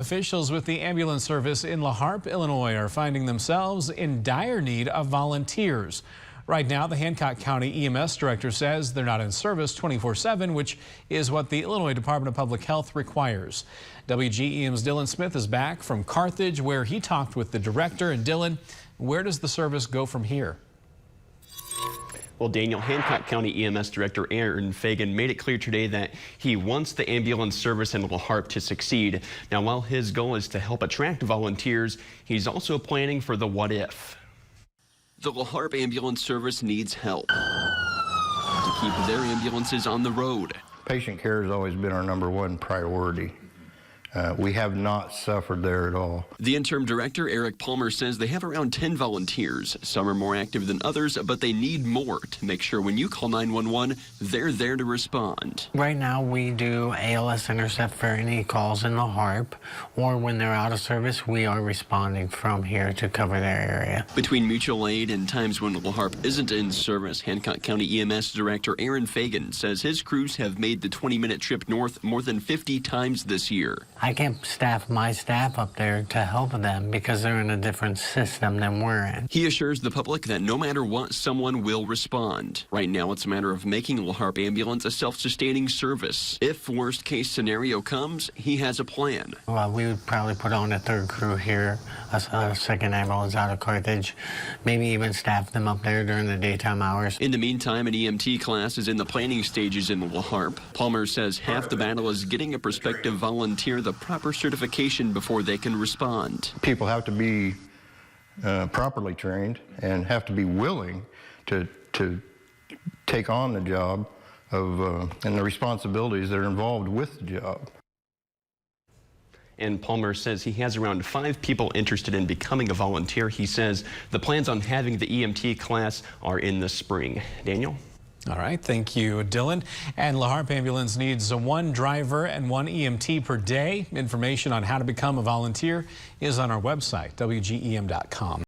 Officials with the ambulance service in Harpe, Illinois are finding themselves in dire need of volunteers. Right now, the Hancock County EMS director says they're not in service 24/7, which is what the Illinois Department of Public Health requires. WGEM's Dylan Smith is back from Carthage, where he talked with the director. And Dylan, where does the service go from here? Well, Daniel, Hancock County EMS Director Aaron Fagan made it clear today that he wants the ambulance service in Harpe to succeed. Now, while his goal is to help attract volunteers, he's also planning for the what if. The Harpe Ambulance Service needs help to keep their ambulances on the road. Patient care has always been our #1 priority. We have not suffered there at all. The interim director, Eric Palmer, says they have around 10 volunteers. Some are more active than others, but they need more to make sure when you call 911, they're there to respond. Right now, we do ALS intercept for any calls in the Harpe, or when they're out of service, we are responding from here to cover their area. Between mutual aid and times when Harpe isn't in service, Hancock County EMS Director Aaron Fagan says his crews have made the 20-minute trip north more than 50 times this year. I can't staff my staff up there to help them because they're in a different system than we're in. He assures the public that no matter what, someone will respond. Right now, it's a matter of making Harpe Ambulance a self-sustaining service. If worst-case scenario comes, he has a plan. Well, we would probably put on a third crew here, a second ambulance out of Carthage, maybe even staff them up there during the daytime hours. In the meantime, an EMT class is in the planning stages in Harpe. Palmer says half the battle is getting a prospective volunteer the proper certification before they can respond. People have to be properly trained and have to be willing to take on the job of and the responsibilities that are involved with the job. And Palmer says he has around 5 people interested in becoming a volunteer. He says the plans on having the EMT class are in the spring. Daniel? All right, thank you, Dylan. And Harpe Ambulance needs 1 driver and 1 EMT per day. Information on how to become a volunteer is on our website, WGEM.com.